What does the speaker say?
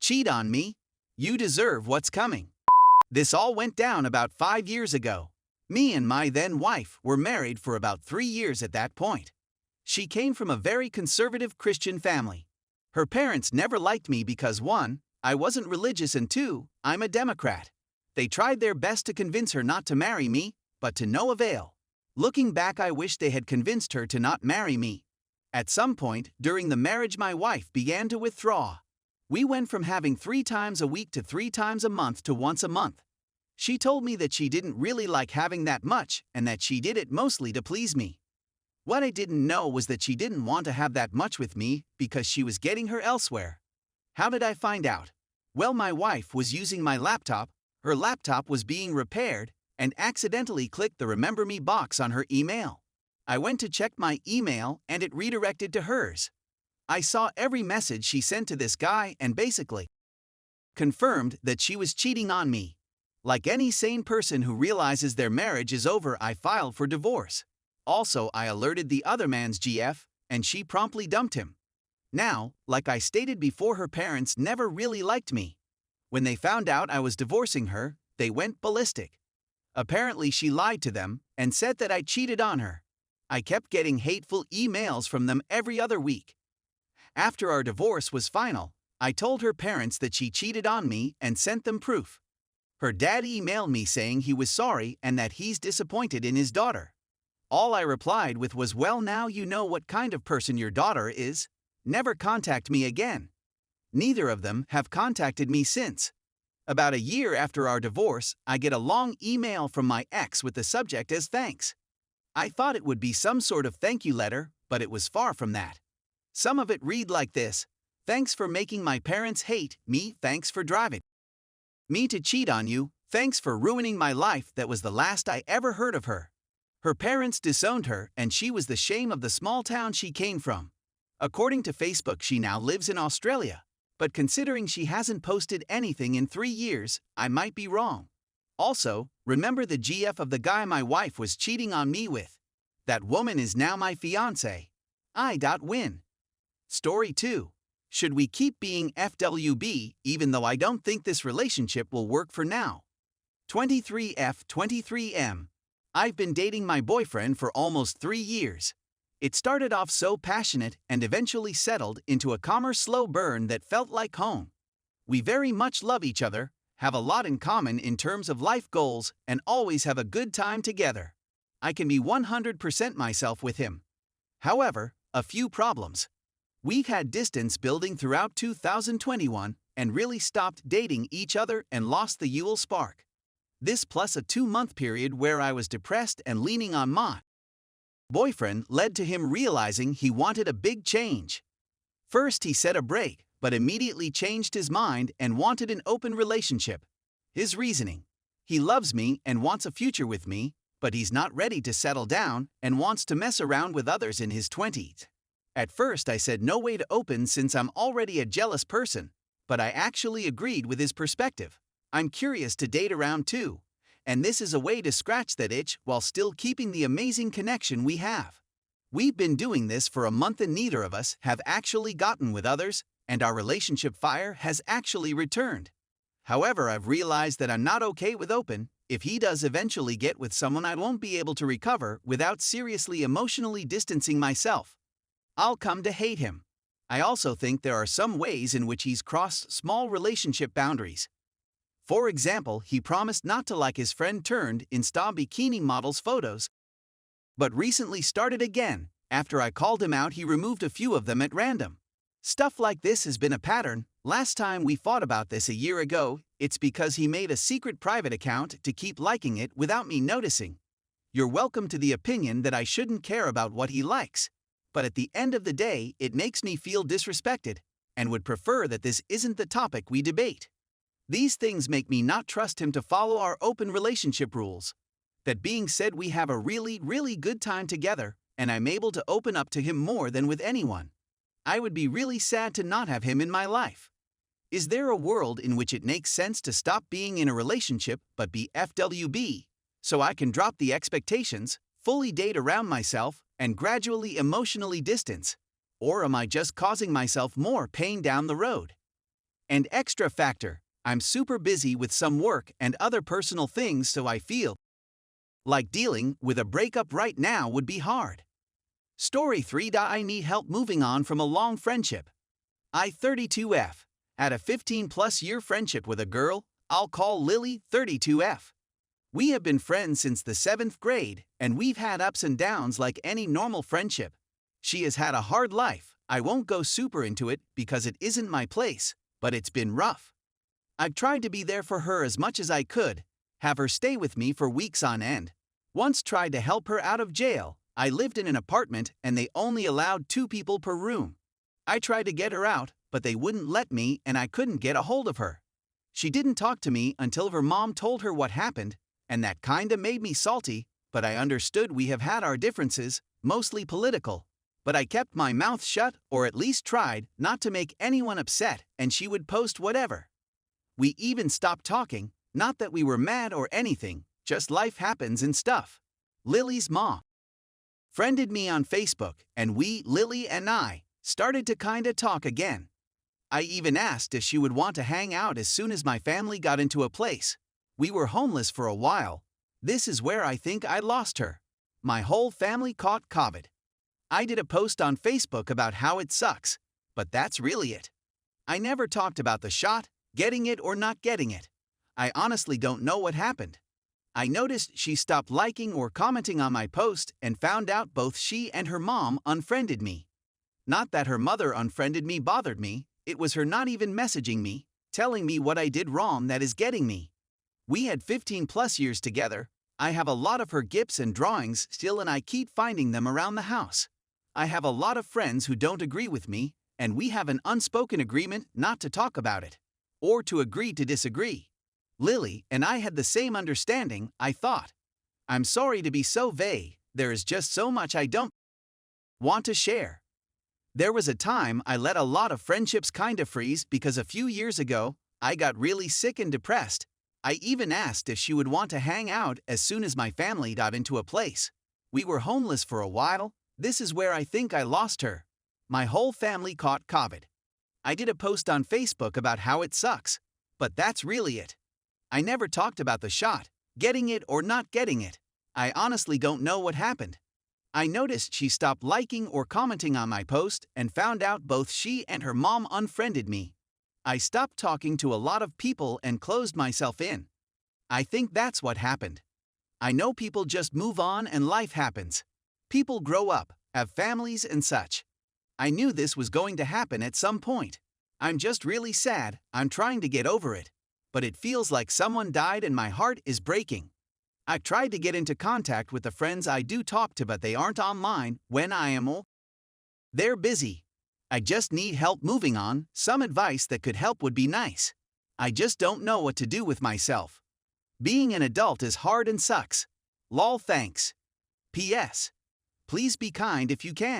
Cheat on me? You deserve what's coming. This all went down about 5 years ago. Me and my then wife were married for about 3 years at that point. She came from a very conservative Christian family. Her parents never liked me because 1, I wasn't religious, and 2, I'm a Democrat. They tried their best to convince her not to marry me, but to no avail. Looking back, I wish they had convinced her to not marry me. At some point during the marriage, my wife began to withdraw. We went from having 3 times a week to 3 times a month to once a month. She told me that she didn't really like having that much and that she did it mostly to please me. What I didn't know was that she didn't want to have that much with me because she was getting her elsewhere. How did I find out? Well, my wife was using my laptop, her laptop was being repaired, and accidentally clicked the Remember Me box on her email. I went to check my email and it redirected to hers. I saw every message she sent to this guy and basically confirmed that she was cheating on me. Like any sane person who realizes their marriage is over, I filed for divorce. Also, I alerted the other man's GF, and she promptly dumped him. Now, like I stated before, her parents never really liked me. When they found out I was divorcing her, they went ballistic. Apparently, she lied to them and said that I cheated on her. I kept getting hateful emails from them every other week. After our divorce was final, I told her parents that she cheated on me and sent them proof. Her dad emailed me saying he was sorry and that he's disappointed in his daughter. All I replied with was, well, now you know what kind of person your daughter is. Never contact me again. Neither of them have contacted me since. About a year after our divorce, I get a long email from my ex with the subject as thanks. I thought it would be some sort of thank you letter, but it was far from that. Some of it read like this: thanks for making my parents hate me, thanks for driving me to cheat on you, thanks for ruining my life. That was the last I ever heard of her. Her parents disowned her and she was the shame of the small town she came from. According to Facebook, she now lives in Australia, but considering she hasn't posted anything in 3 years, I might be wrong. Also, remember the GF of the guy my wife was cheating on me with. That woman is now my fiancé. I.win. Story 2. Should we keep being FWB even though I don't think this relationship will work for now? 23F23M. I've been dating my boyfriend for almost 3 years. It started off so passionate and eventually settled into a calmer, slow burn that felt like home. We very much love each other, have a lot in common in terms of life goals, and always have a good time together. I can be 100% myself with him. However, a few problems. We've had distance building throughout 2021 and really stopped dating each other and lost the Yule spark. This plus a 2-month period where I was depressed and leaning on my boyfriend led to him realizing he wanted a big change. First, he set a break, but immediately changed his mind and wanted an open relationship. His reasoning: he loves me and wants a future with me, but he's not ready to settle down and wants to mess around with others in his 20s. At first, I said no way to open since I'm already a jealous person, but I actually agreed with his perspective. I'm curious to date around too, and this is a way to scratch that itch while still keeping the amazing connection we have. We've been doing this for a month and neither of us have actually gotten with others, and our relationship fire has actually returned. However, I've realized that I'm not okay with open. If he does eventually get with someone, I won't be able to recover without seriously emotionally distancing myself. I'll come to hate him. I also think there are some ways in which he's crossed small relationship boundaries. For example, he promised not to like his friend turned Insta bikini models' photos, but recently started again. After I called him out, he removed a few of them at random. Stuff like this has been a pattern. Last time we fought about this a year ago, it's because he made a secret private account to keep liking it without me noticing. You're welcome to the opinion that I shouldn't care about what he likes, but at the end of the day, it makes me feel disrespected and would prefer that this isn't the topic we debate. These things make me not trust him to follow our open relationship rules. That being said, we have a really, really good time together, and I'm able to open up to him more than with anyone. I would be really sad to not have him in my life. Is there a world in which it makes sense to stop being in a relationship but be FWB, so I can drop the expectations, fully date around myself, and gradually emotionally distance? Or am I just causing myself more pain down the road? And extra factor, I'm super busy with some work and other personal things, so I feel like dealing with a breakup right now would be hard. Story 3. I need help moving on from a long friendship. I, 32F, had a 15-plus year friendship with a girl I'll call Lily, 32F. We have been friends since the 7th grade, and we've had ups and downs like any normal friendship. She has had a hard life. I won't go super into it because it isn't my place, but it's been rough. I've tried to be there for her as much as I could, have her stay with me for weeks on end. Once tried to help her out of jail. I lived in an apartment and they only allowed 2 people per room. I tried to get her out, but they wouldn't let me and I couldn't get a hold of her. She didn't talk to me until her mom told her what happened, and that kinda made me salty, but I understood we have had our differences, mostly political. But I kept my mouth shut, or at least tried, not to make anyone upset, and she would post whatever. We even stopped talking, not that we were mad or anything, just life happens and stuff. Lily's mom friended me on Facebook, and we, Lily and I, started to kinda talk again. I even asked if she would want to hang out as soon as my family got into a place. We were homeless for a while. This is where I think I lost her. My whole family caught COVID. I did a post on Facebook about how it sucks, but that's really it. I never talked about the shot, getting it or not getting it. I honestly don't know what happened. I noticed she stopped liking or commenting on my post and found out both she and her mom unfriended me. Not that her mother unfriended me bothered me, it was her not even messaging me, telling me what I did wrong that is getting me. We had 15-plus years together. I have a lot of her gifts and drawings still and I keep finding them around the house. I have a lot of friends who don't agree with me, and we have an unspoken agreement not to talk about it, or to agree to disagree. Lily and I had the same understanding, I thought. I'm sorry to be so vague, there is just so much I don't want to share. There was a time I let a lot of friendships kinda freeze because a few years ago, I got really sick and depressed. I even asked if she would want to hang out as soon as my family got into a place. We were homeless for a while. This is where I think I lost her. My whole family caught COVID. I did a post on Facebook about how it sucks, but that's really it. I never talked about the shot, getting it or not getting it. I honestly don't know what happened. I noticed she stopped liking or commenting on my post and found out both she and her mom unfriended me. I stopped talking to a lot of people and closed myself in. I think that's what happened. I know people just move on and life happens. People grow up, have families and such. I knew this was going to happen at some point. I'm just really sad. I'm trying to get over it. But it feels like someone died and my heart is breaking. I've tried to get into contact with the friends I do talk to, but they aren't online when I am. They're busy. I just need help moving on. Some advice that could help would be nice. I just don't know what to do with myself. Being an adult is hard and sucks. Lol, thanks. P.S. Please be kind if you can.